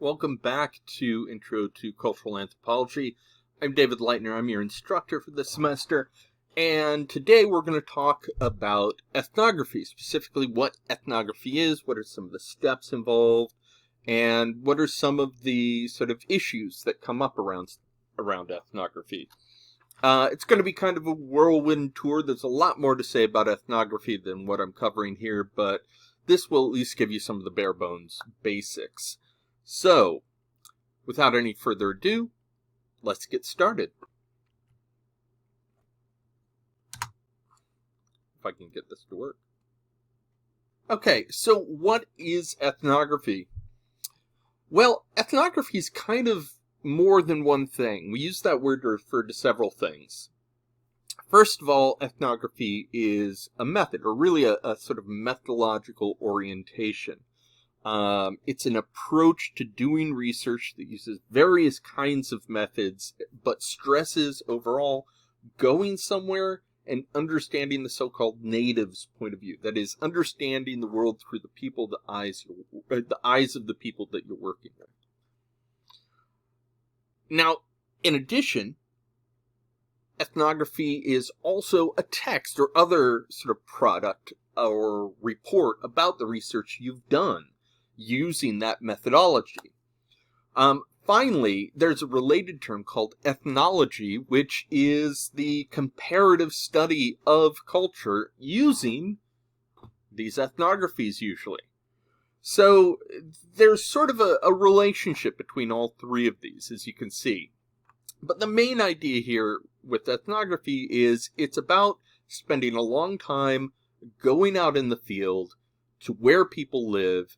Welcome back to Intro to Cultural Anthropology. I'm David Leitner. I'm your instructor for this semester. And today we're going to talk about ethnography, specifically what ethnography is, what are some of the steps involved, and what are some of the sort of issues that come up around ethnography. It's going to be kind of a whirlwind tour. There's a lot more to say about ethnography than what I'm covering here, but this will at least give you some of the bare bones basics. So, without any further ado, let's get started. If I can get this to work. Okay, so what is ethnography? Well, ethnography is kind of more than one thing. We use that word to refer to several things. First of all, ethnography is a method, or really a sort of methodological orientation. It's an approach to doing research that uses various kinds of methods, but stresses overall going somewhere and understanding the so-called native's point of view. That is, understanding the world through the eyes of the people that you're working with. Now, in addition, ethnography is also a text or other sort of product or report about the research you've done using that methodology. Finally, there's a related term called ethnology, which is the comparative study of culture using these ethnographies usually. So there's sort of a relationship between all three of these, as you can see. But the main idea here with ethnography is it's about spending a long time going out in the field to where people live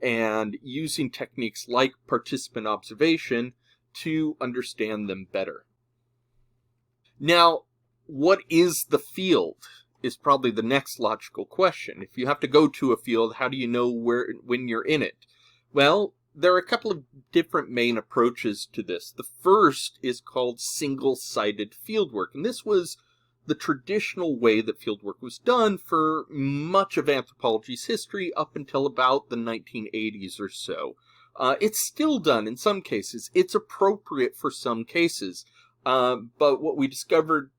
and using techniques like participant observation to understand them better. Now, what is the field is probably the next logical question. If you have to go to a field, how do you know when you're in it? Well, there are a couple of different main approaches to this. The first is called Single-Sided Fieldwork, and this was the traditional way that fieldwork was done for much of anthropology's history up until about the 1980s or so. It's still done in some cases. It's appropriate for some cases. But what we started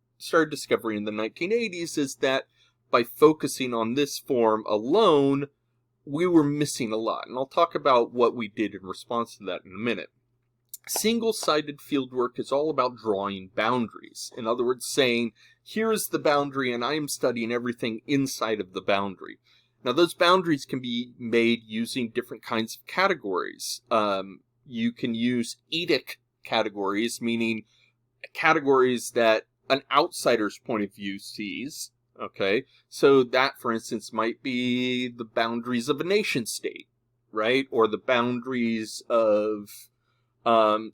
discovering in the 1980s is that by focusing on this form alone, we were missing a lot. And I'll talk about what we did in response to that in a minute. Single-sided fieldwork is all about drawing boundaries. In other words, saying, here is the boundary and I am studying everything inside of the boundary. Now, those boundaries can be made using different kinds of categories. You can use etic categories, meaning categories that an outsider's point of view sees. Okay, so that, for instance, might be the boundaries of a nation state, right? Or the boundaries of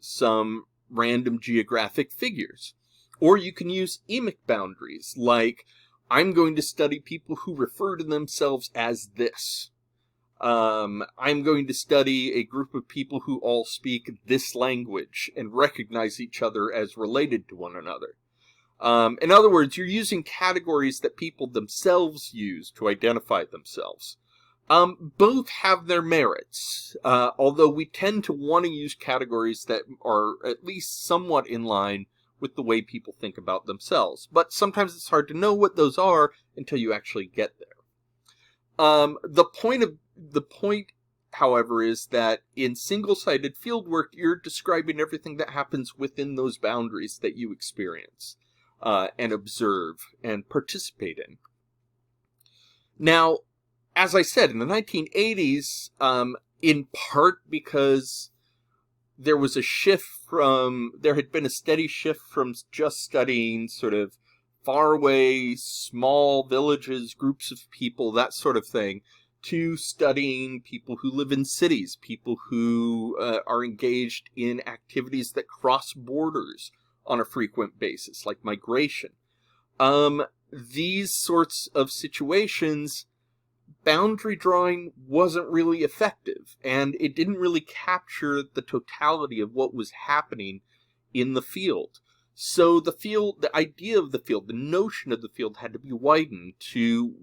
some random geographic figures. Or you can use emic boundaries, like, I'm going to study people who refer to themselves as this. I'm going to study a group of people who all speak this language and recognize each other as related to one another. In other words, you're using categories that people themselves use to identify themselves. Both have their merits, although we tend to want to use categories that are at least somewhat in line with the way people think about themselves. But sometimes it's hard to know what those are until you actually get there. The point, however, is that in single-sided fieldwork, you're describing everything that happens within those boundaries that you experience and observe and participate in. Now, as I said, in the 1980s, in part because there was there had been a steady shift from just studying sort of faraway, small villages, groups of people, that sort of thing, to studying people who live in cities, people who are engaged in activities that cross borders on a frequent basis, like migration. These sorts of situations, boundary drawing wasn't really effective, and it didn't really capture the totality of what was happening in the field. So the idea of the field, the notion of the field had to be widened to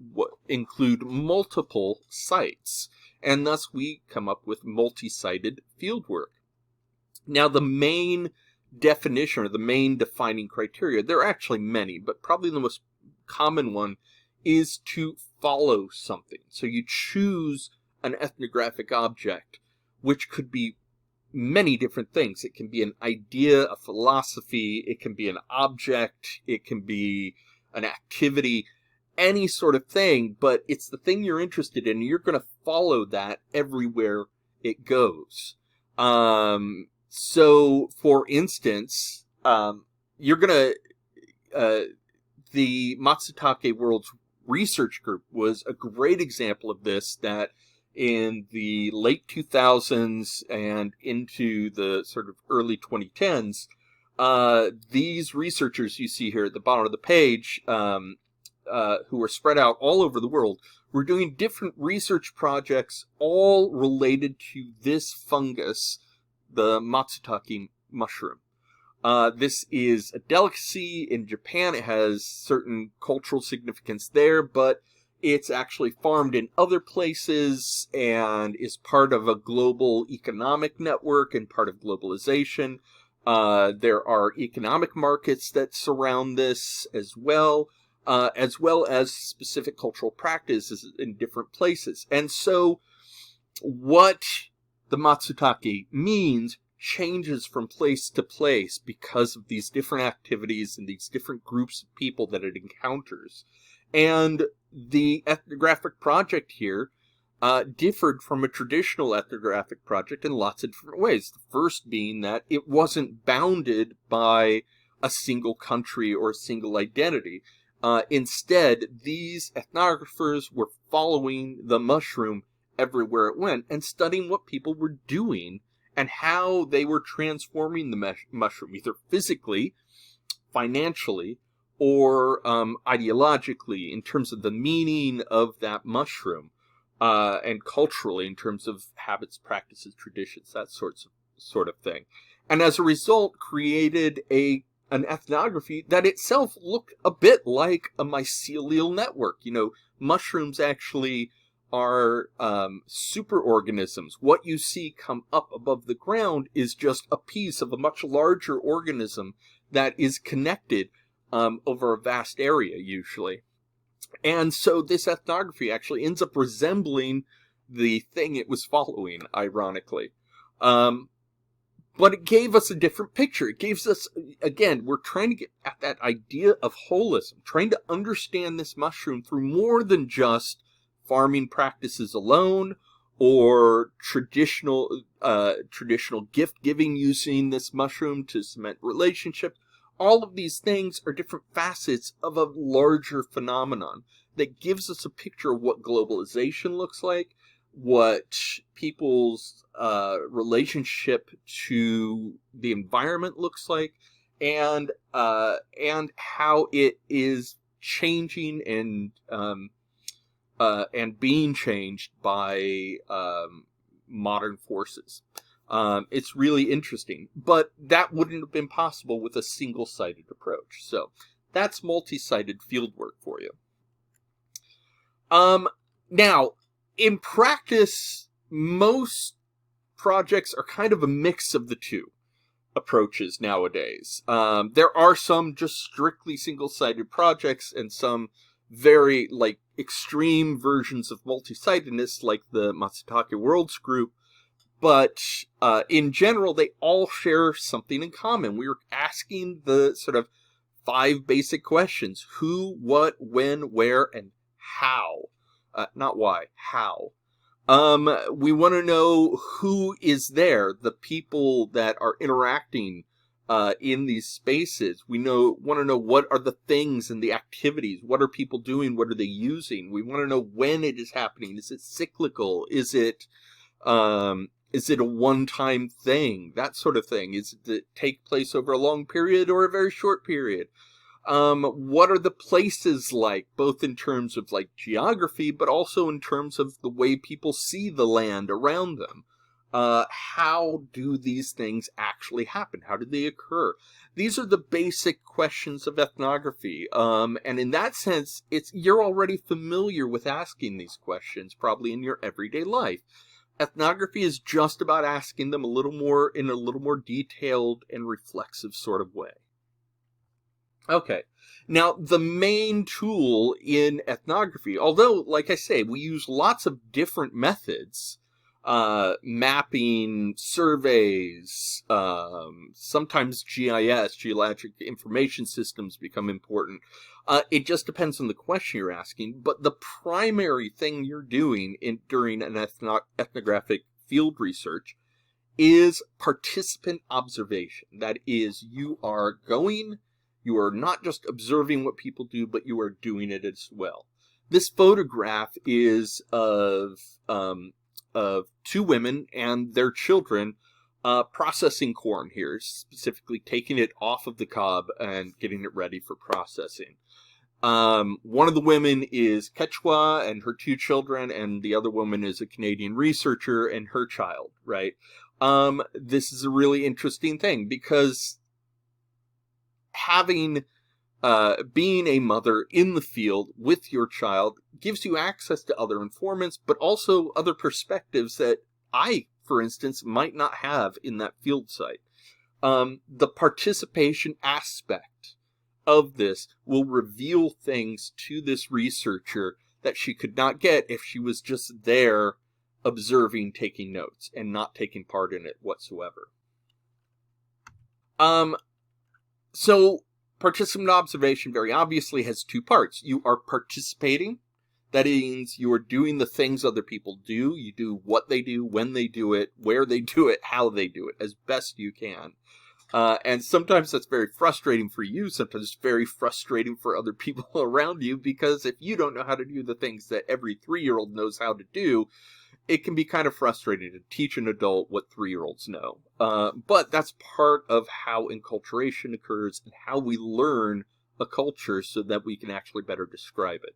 include multiple sites. and thus we come up with multi-sited fieldwork. Now, the main definition, or the main defining criteria, there are actually many, but probably the most common one is to follow something. So you choose an ethnographic object, which could be many different things. It can be an idea, a philosophy, it can be an object, it can be an activity, any sort of thing, but it's the thing you're interested in, and you're going to follow that everywhere it goes. So, for instance, you're going to, the Matsutake World's Research Group was a great example of this, that in the late 2000s and into the sort of early 2010s, these researchers you see here at the bottom of the page, who were spread out all over the world, were doing different research projects, all related to this fungus, the Matsutake mushroom. This is a delicacy in Japan. It has certain cultural significance there, but it's actually farmed in other places and is part of a global economic network and part of globalization. There are economic markets that surround this as well as specific cultural practices in different places. And so what the Matsutake means changes from place to place because of these different activities and these different groups of people that it encounters. And the ethnographic project here differed from a traditional ethnographic project in lots of different ways. The first being that it wasn't bounded by a single country or a single identity. Instead, these ethnographers were following the mushroom everywhere it went and studying what people were doing and how they were transforming the mushroom, either physically, financially, or ideologically, in terms of the meaning of that mushroom, and culturally, in terms of habits, practices, traditions, that sort of thing. And as a result, created an ethnography that itself looked a bit like a mycelial network. You know, mushrooms actually are superorganisms. What you see come up above the ground is just a piece of a much larger organism that is connected over a vast area, usually. And so this ethnography actually ends up resembling the thing it was following, ironically. But it gave us a different picture. It gives us, again, we're trying to get at that idea of holism, trying to understand this mushroom through more than just farming practices alone, or traditional gift giving using this mushroom to cement relationships. All of these things are different facets of a larger phenomenon that gives us a picture of what globalization looks like, what people's relationship to the environment looks like, and how it is changing and being changed by modern forces. It's really interesting, but that wouldn't have been possible with a single-sided approach. So that's multi-sided fieldwork for you. Now, in practice, most projects are kind of a mix of the two approaches nowadays. There are some just strictly single-sided projects and some very, extreme versions of multi-sidedness, like the Matsutake Worlds Group. But in general, they all share something in common. We were asking the sort of 5 basic questions: who, what, when, where, and how. Not why, how. We want to know who is there, the people that are interacting in these spaces. We want to know what are the things and the activities. What are people doing? What are they using? We want to know when it is happening. Is it cyclical? Is it a one-time thing? That sort of thing. Does it take place over a long period or a very short period? What are the places like, both in terms of geography, but also in terms of the way people see the land around them? How do these things actually happen? How do they occur? These are the basic questions of ethnography. And in that sense, you're already familiar with asking these questions, probably in your everyday life. Ethnography is just about asking them in a little more detailed and reflexive sort of way. Okay. Now, the main tool in ethnography, although, like I say, we use lots of different methods, mapping, surveys, sometimes GIS, geologic information systems, become important. It just depends on the question you're asking, but the primary thing you're doing during an ethnographic field research is participant observation. That is, you are not just observing what people do, but you are doing it as well. This photograph is of two women and their children processing corn here, specifically taking it off of the cob and getting it ready for processing. One of the women is Quechua and her two children, and the other woman is a Canadian researcher and her child, right? This is a really interesting thing because being a mother in the field with your child gives you access to other informants, but also other perspectives that I, for instance, might not have in that field site. The participation aspect of this will reveal things to this researcher that she could not get if she was just there observing, taking notes, and not taking part in it whatsoever. So participant observation very obviously has two parts. You are participating. That means you are doing the things other people do. You do what they do, when they do it, where they do it, how they do it, as best you can. And sometimes that's very frustrating for you. Sometimes it's very frustrating for other people around you, because if you don't know how to do the things that every 3-year-old knows how to do, it can be kind of frustrating to teach an adult what 3-year-olds know. But that's part of how enculturation occurs and how we learn a culture so that we can actually better describe it.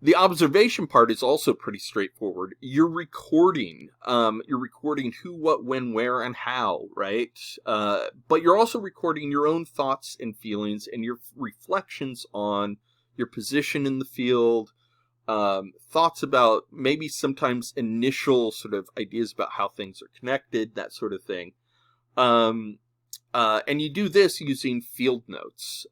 The observation part is also pretty straightforward. You're recording. You're recording who, what, when, where, and how, right? But you're also recording your own thoughts and feelings and your reflections on your position in the field, thoughts about maybe sometimes initial sort of ideas about how things are connected, that sort of thing. And you do this using field notes.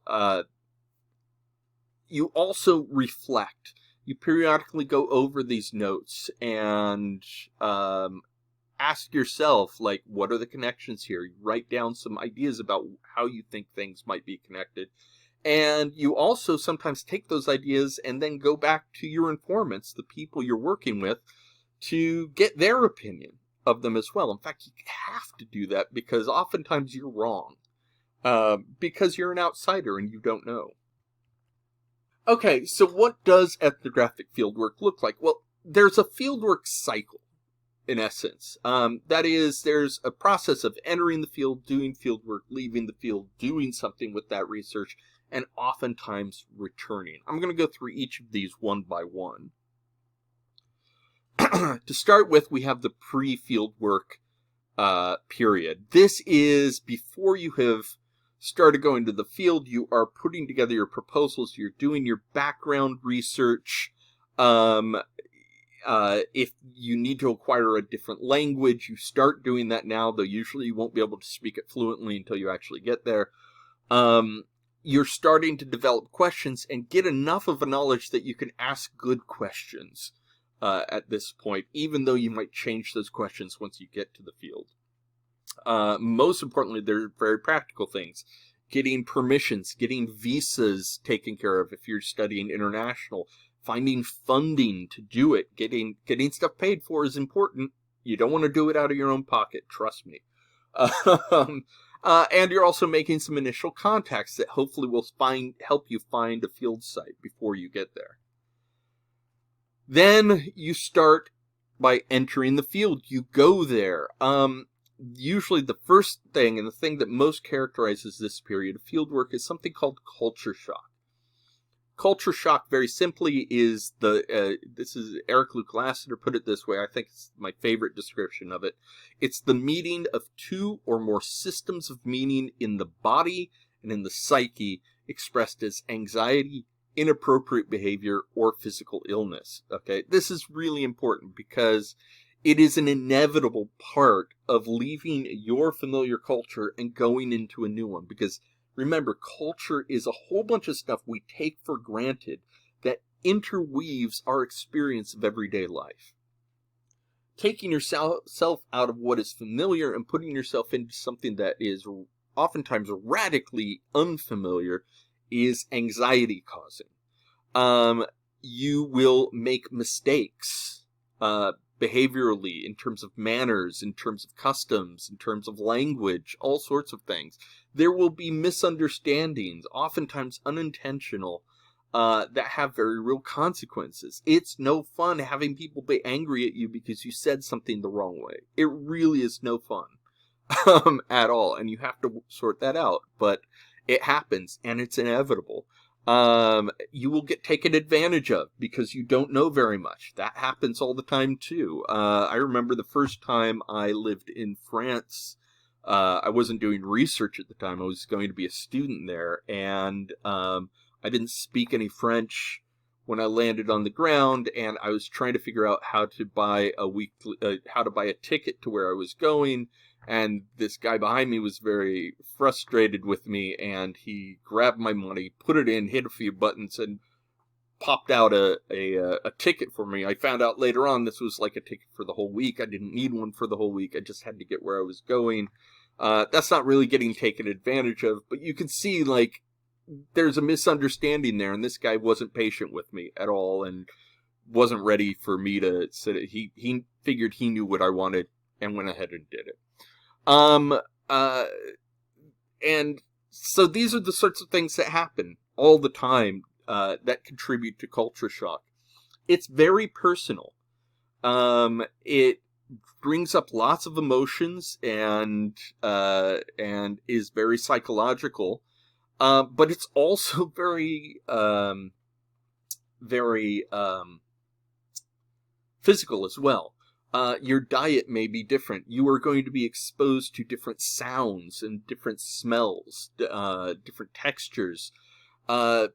You also reflect. You periodically go over these notes and ask yourself, like, what are the connections here? You write down some ideas about how you think things might be connected. And you also sometimes take those ideas and then go back to your informants, the people you're working with, to get their opinion of them as well. In fact, you have to do that because oftentimes you're wrong, because you're an outsider and you don't know. Okay, so what does ethnographic fieldwork look like? Well, there's a fieldwork cycle, in essence. That is, there's a process of entering the field, doing fieldwork, leaving the field, doing something with that research, and oftentimes returning. I'm going to go through each of these one by one. To start with, we have the pre-field work period. This is before you have started going to the field. You are putting together your proposals. You're doing your background research. If you need to acquire a different language, you start doing that now, though usually you won't be able to speak it fluently until you actually get there. You're starting to develop questions and get enough of a knowledge that you can ask good questions at this point, even though you might change those questions once you get to the field. Most importantly, they're very practical things. Getting permissions, getting visas taken care of if you're studying international, finding funding to do it, getting stuff paid for is important. You don't want to do it out of your own pocket, trust me. And you're also making some initial contacts that hopefully will help you find a field site before you get there. Then you start by entering the field. You go there. Usually the first thing, and the thing that most characterizes this period of fieldwork, is something called culture shock. Culture shock, very simply, is this is Eric Luke Lasseter put it this way. I think it's my favorite description of it. It's the meeting of two or more systems of meaning in the body and in the psyche, expressed as anxiety, inappropriate behavior, or physical illness. Okay, this is really important because it is an inevitable part of leaving your familiar culture and going into a new one. Because remember, culture is a whole bunch of stuff we take for granted that interweaves our experience of everyday life. Taking yourself out of what is familiar and putting yourself into something that is oftentimes radically unfamiliar is anxiety causing. You will make mistakes behaviorally, in terms of manners, in terms of customs, in terms of language, all sorts of things. There will be misunderstandings, oftentimes unintentional, that have very real consequences. It's no fun having people be angry at you because you said something the wrong way. It really is no fun at all, and you have to sort that out. But it happens, and it's inevitable. You will get taken advantage of because you don't know very much. That happens all the time too. I remember the first time I lived in France. I wasn't doing research at the time. I was going to be a student there, and I didn't speak any French when I landed on the ground, and I was trying to figure out how to buy a ticket to where I was going. And this guy behind me was very frustrated with me, and he grabbed my money, put it in, hit a few buttons, and popped out a ticket for me. I found out later on this was like a ticket for the whole week. I didn't need one for the whole week. I just had to get where I was going. That's not really getting taken advantage of, but you can see, like, there's a misunderstanding there, and this guy wasn't patient with me at all and wasn't ready for me to sit. He figured he knew what I wanted and went ahead and did it. And so these are the sorts of things that happen all the time, that contribute to culture shock. It's very personal. It brings up lots of emotions and is very psychological. But it's also very physical as well. Your diet may be different. You are going to be exposed to different sounds and different smells, different textures.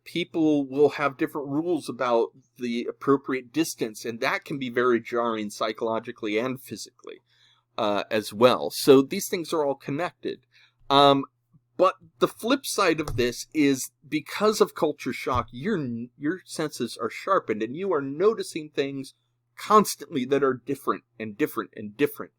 People will have different rules about the appropriate distance, and that can be very jarring psychologically and physically as well. So these things are all connected. But the flip side of this is, because of culture shock, your senses are sharpened, and you are noticing things constantly that are different and different and different.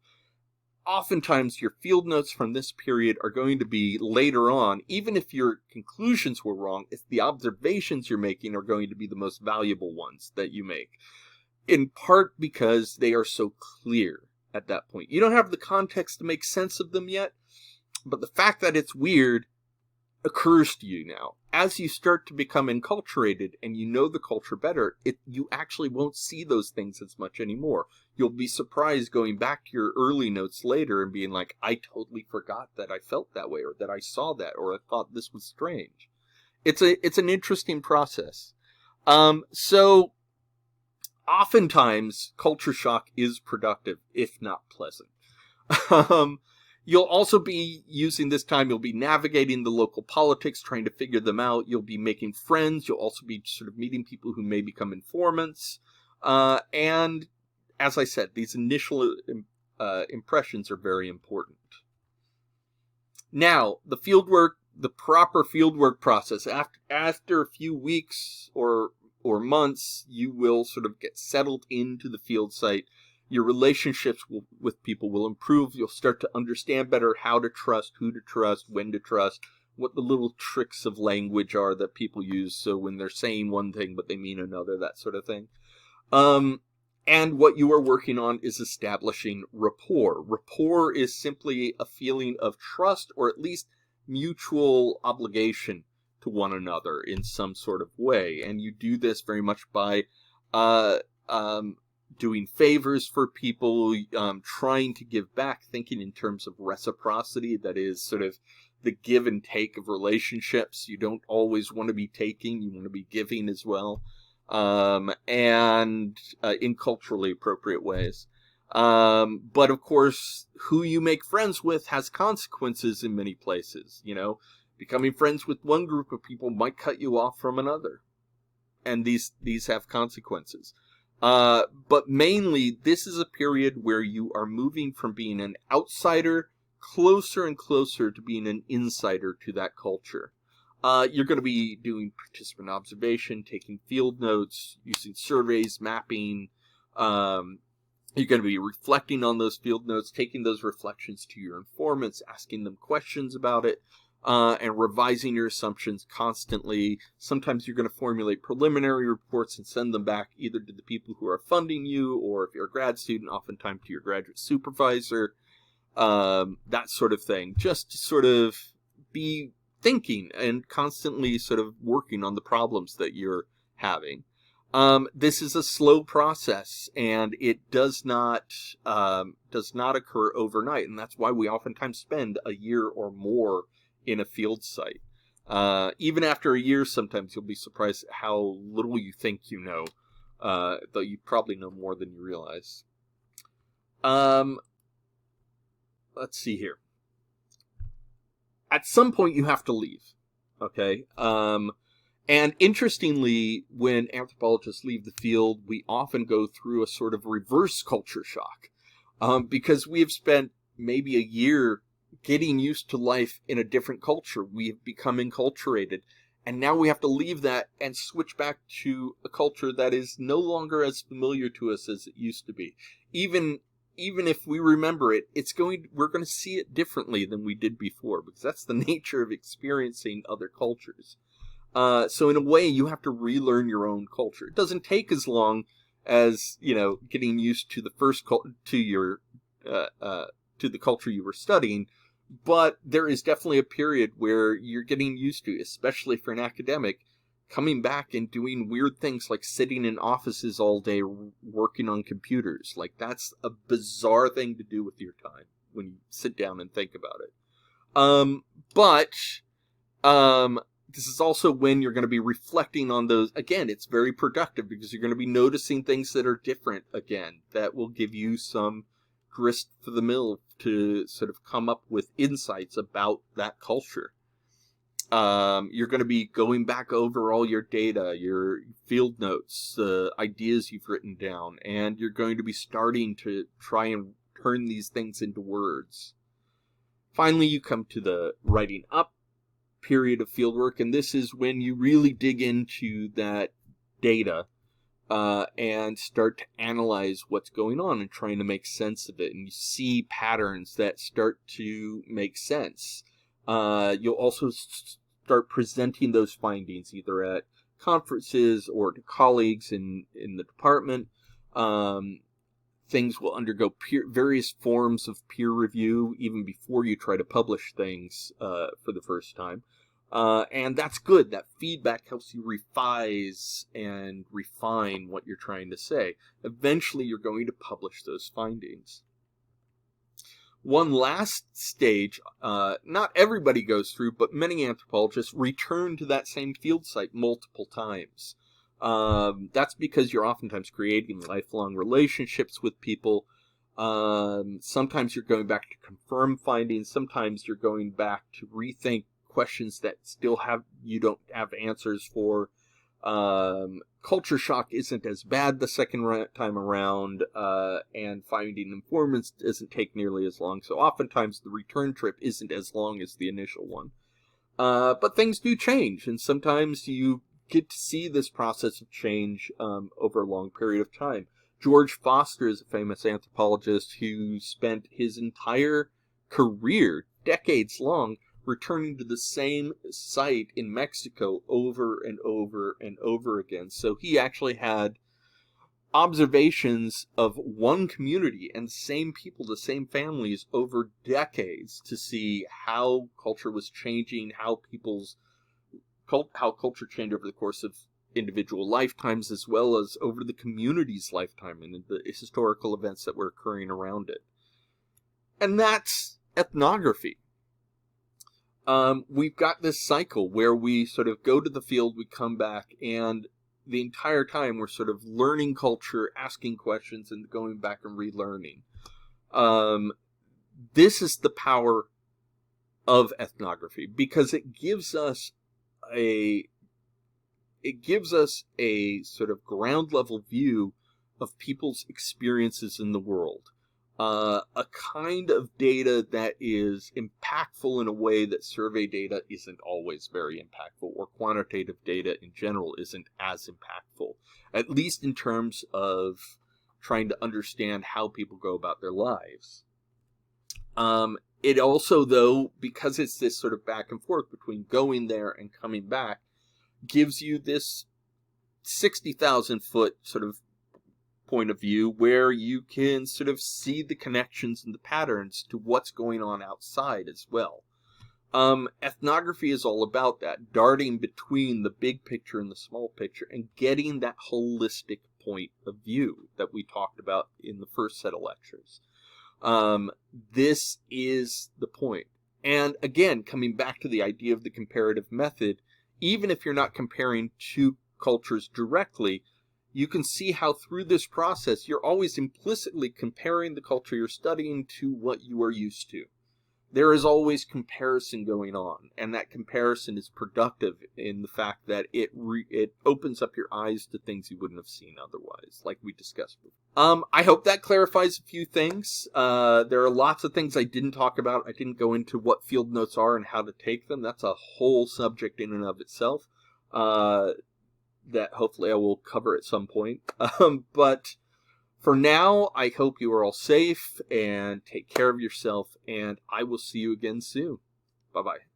Oftentimes, your field notes from this period are going to be later on, even if your conclusions were wrong, it's the observations you're making are going to be the most valuable ones that you make. In part because they are so clear at that point. You don't have the context to make sense of them yet, but the fact that it's weird occurs to you now. As you start to become enculturated and you know the culture better, you actually won't see those things as much anymore. You'll be surprised going back to your early notes later and being like, I totally forgot that I felt that way, or that I saw that, or I thought this was strange. It's an interesting process. So oftentimes culture shock is productive, if not pleasant. You'll also be using this time, you'll be navigating the local politics, trying to figure them out. You'll be making friends. You'll also be sort of meeting people who may become informants. And as I said, these initial impressions are very important. Now, the proper fieldwork process. After a few weeks or months, you will sort of get settled into the field site. Your relationships with people will improve. You'll start to understand better how to trust, who to trust, when to trust, what the little tricks of language are that people use. So when they're saying one thing, but they mean another, that sort of thing. And what you are working on is establishing rapport. Rapport is simply a feeling of trust, or at least mutual obligation to one another in some sort of way. And you do this very much by doing favors for people, trying to give back, thinking in terms of reciprocity, that is sort of the give and take of relationships. You don't always want to be taking, you want to be giving as well, and in culturally appropriate ways. But of course, who you make friends with has consequences in many places. Becoming friends with one group of people might cut you off from another, and these have consequences. But mainly, this is a period where you are moving from being an outsider closer and closer to being an insider to that culture. You're going to be doing participant observation, taking field notes, using surveys, mapping. You're going to be reflecting on those field notes, taking those reflections to your informants, asking them questions about it, and revising your assumptions constantly. Sometimes you're going to formulate preliminary reports and send them back either to the people who are funding you, or if you're a grad student, oftentimes to your graduate supervisor, that sort of thing. Just to sort of be thinking and constantly sort of working on the problems that you're having. This is a slow process, and it does not occur overnight, and that's why we oftentimes spend a year or more in a field site. Even after a year, sometimes you'll be surprised at how little you think you know, though you probably know more than you realize. Let's see here. At some point, you have to leave, okay? And interestingly, when anthropologists leave the field, we often go through a sort of reverse culture shock, because we have spent maybe a year getting used to life in a different culture. We have become enculturated, and now we have to leave that and switch back to a culture that is no longer as familiar to us as it used to be. Even if we remember it, we're going to see it differently than we did before, because that's the nature of experiencing other cultures. So in a way, you have to relearn your own culture. It doesn't take as long as, getting used to the to the culture you were studying, but there is definitely a period where you're getting used to, especially for an academic, coming back and doing weird things like sitting in offices all day working on computers. Like, that's a bizarre thing to do with your time when you sit down and think about it. This is also when you're going to be reflecting on those. Again, it's very productive because you're going to be noticing things that are different again, that will give you some grist for the mill to sort of come up with insights about that culture. You're going to be going back over all your data, your field notes, the ideas you've written down, and you're going to be starting to try and turn these things into words. Finally, you come to the writing up period of fieldwork, and this is when you really dig into that data and start to analyze what's going on and trying to make sense of it, and you see patterns that start to make sense. You'll also start presenting those findings either at conferences or to colleagues in the department. Things will undergo various forms of peer review even before you try to publish things for the first time. And that's good. That feedback helps you revise and refine what you're trying to say. Eventually, you're going to publish those findings. One last stage, not everybody goes through, but many anthropologists return to that same field site multiple times. That's because you're oftentimes creating lifelong relationships with people. Sometimes you're going back to confirm findings. Sometimes you're going back to rethink questions that you don't have answers for. Culture shock isn't as bad the second time around, and finding informants doesn't take nearly as long. So oftentimes the return trip isn't as long as the initial one. But things do change, and sometimes you get to see this process of change over a long period of time. George Foster is a famous anthropologist who spent his entire career, decades long, returning to the same site in Mexico over and over and over again. So he actually had observations of one community and the same people, the same families over decades to see how culture was changing, how culture changed over the course of individual lifetimes as well as over the community's lifetime and the historical events that were occurring around it. And that's ethnography. we've got this cycle where we sort of go to the field, we come back, and the entire time we're sort of learning culture, asking questions, and going back and relearning. This is the power of ethnography, because it gives us a sort of ground level view of people's experiences in the world. A kind of data that is impactful in a way that survey data isn't always very impactful, or quantitative data in general isn't as impactful, at least in terms of trying to understand how people go about their lives. It also, though, because it's this sort of back and forth between going there and coming back, gives you this 60,000 foot sort of point of view where you can sort of see the connections and the patterns to what's going on outside as well. Ethnography is all about that, darting between the big picture and the small picture and getting that holistic point of view that we talked about in the first set of lectures. This is the point. And again, coming back to the idea of the comparative method, even if you're not comparing two cultures directly, you can see how through this process you're always implicitly comparing the culture you're studying to what you are used to. There is always comparison going on, and that comparison is productive in the fact that it opens up your eyes to things you wouldn't have seen otherwise, like we discussed before. I hope that clarifies a few things. There are lots of things I didn't talk about. I didn't go into what field notes are and how to take them. That's a whole subject in and of itself. That hopefully I will cover at some point. But for now, I hope you are all safe and take care of yourself, and I will see you again soon. Bye-bye.